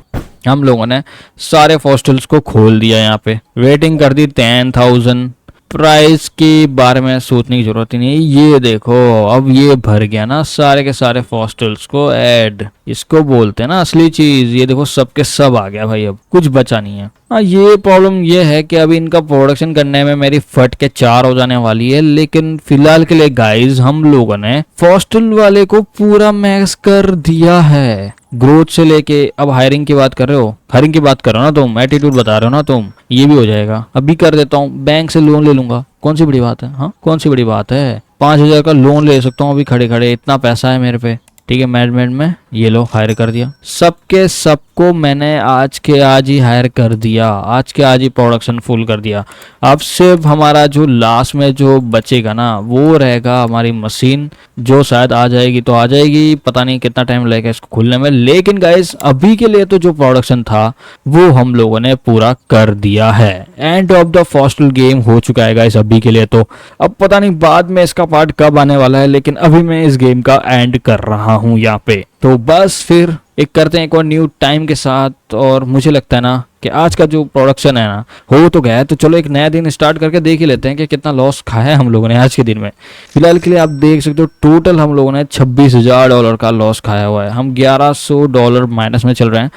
हम लोगों ने सारे हॉस्टल्स को खोल दिया, यहाँ पे वेटिंग कर दी 10,000। प्राइस के बारे में सोचने की जरूरत ही नहीं। ये देखो अब ये भर गया ना सारे के सारे हॉस्टल्स को ऐड, इसको बोलते हैं ना असली चीज। ये देखो सबके सब आ गया भाई, अब कुछ बचा नहीं है। हाँ, ये प्रॉब्लम ये है कि अभी इनका प्रोडक्शन करने में मेरी फट के 4 हो जाने वाली है, लेकिन फिलहाल के लिए गाइस हम लोगों ने फॉस्टल वाले को पूरा मैक्स कर दिया है। ग्रोथ से लेके अब हायरिंग की बात कर रहे हो, हायरिंग की बात कर रहे हो ना तुम, एटीट्यूड बता रहे हो ना तुम, ये भी हो जाएगा। अभी कर देता हूँ, बैंक से लोन ले लूंगा, कौन सी बड़ी बात है। हाँ, कौन सी बड़ी बात है, 5,000 का लोन ले सकता हूँ अभी खड़े खड़े, इतना पैसा है मेरे पे। ठीक है, मैनेजमेंट में ये लो हायर कर दिया, सबके सबको मैंने आज के आज ही हायर कर दिया, आज के आज ही प्रोडक्शन फुल कर दिया। अब सिर्फ हमारा जो लास्ट में जो बचेगा ना वो रहेगा हमारी मशीन, जो शायद आ जाएगी तो आ जाएगी, पता नहीं कितना टाइम लगेगा इसको खुलने में। लेकिन गाइस अभी के लिए तो जो प्रोडक्शन था वो हम लोगों ने पूरा कर दिया है। एंड ऑफ द फॉस्टल गेम हो चुका है गाइस अभी के लिए तो। अब पता नहीं बाद में इसका पार्ट कब आने वाला है, लेकिन अभी मैं इस गेम का एंड कर रहा हूँ यहाँ पे। तो बस फिर एक करते हैं एक और न्यू टाइम के साथ, और मुझे लगता है ना कि आज का जो प्रोडक्शन है ना हो तो गया है, तो चलो एक नया दिन स्टार्ट करके देख ही लेते हैं कि कितना लॉस खाया है हम लोगों ने आज के दिन में। फिलहाल के लिए आप देख सकते हो टोटल हम लोगों ने $26,000 का लॉस खाया हुआ है, हम $1,100 माइनस में चल रहे हैं।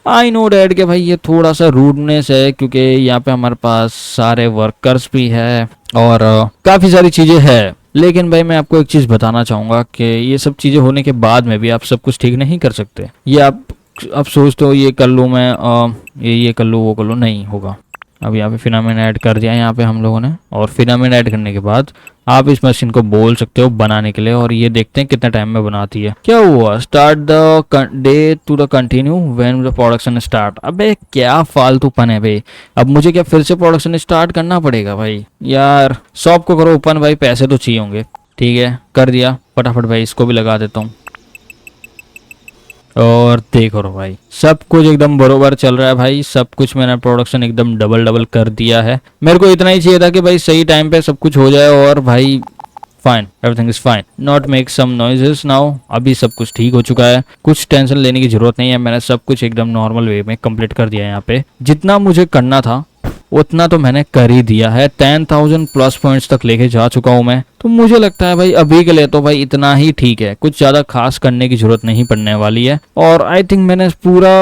आई नो डैड के भाई ये थोड़ा सा रूडनेस है, क्योंकि यहाँ पे हमारे पास सारे वर्कर्स भी है और काफ़ी सारी चीज़ें है। लेकिन भाई मैं आपको एक चीज़ बताना चाहूँगा कि ये सब चीज़ें होने के बाद में भी आप सब कुछ ठीक नहीं कर सकते। ये आप सोचते हो ये कर लूँ मैं, ये कर लूँ वो कर लूँ, नहीं होगा। अब यहाँ पे फिनामिन ऐड कर दिया यहाँ पे हम लोगों ने, और फिनामिन ऐड करने के बाद आप इस मशीन को बोल सकते हो बनाने के लिए, और ये देखते हैं कितने टाइम में बनाती है। क्या हुआ, start the day to the continue when the production start. अबे क्या फालतूपन है भाई, अब मुझे क्या फिर से प्रोडक्शन स्टार्ट करना पड़ेगा भाई यार। शॉप को करो ओपन भाई, पैसे तो चाहिए होंगे। ठीक है कर दिया फटाफट भाई, इसको भी लगा देता हूँ। और देखो रो भाई सब कुछ एकदम बरोबर चल रहा है भाई, सब कुछ मैंने प्रोडक्शन एकदम डबल कर दिया है। मेरे को इतना ही चाहिए था कि भाई सही टाइम पे सब कुछ हो जाए, और भाई fine, everything is fine, not make some noises now. अभी सब कुछ ठीक हो चुका है, कुछ टेंशन लेने की जरूरत नहीं है, मैंने सब कुछ एकदम नॉर्मल वे में कंप्लीट कर दिया है। यहाँ पे जितना मुझे करना था उतना तो मैंने कर ही दिया है, 10,000 प्लस पॉइंट्स तक लेके जा चुका हूँ मैं। तो मुझे लगता है भाई अभी के लिए तो भाई इतना ही ठीक है, कुछ ज़्यादा खास करने की जरूरत नहीं पड़ने वाली है। और आई थिंक मैंने पूरा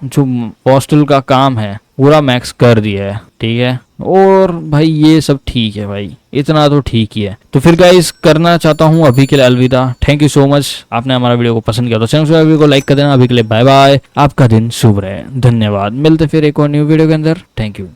जो हॉस्टल का काम है पूरा मैक्स कर दिया है। ठीक है, और भाई ये सब ठीक है भाई, इतना तो ठीक ही है। तो फिर गाइस करना चाहता हूँ अभी के लिए अलविदा। थैंक यू सो मच, आपने हमारा वीडियो को पसंद किया तो चैनल वीडियो को लाइक कर देना। अभी के लिए बाय बाय, आपका दिन शुभ रहे, धन्यवाद। मिलते फिर एक और न्यू वीडियो के अंदर, थैंक यू।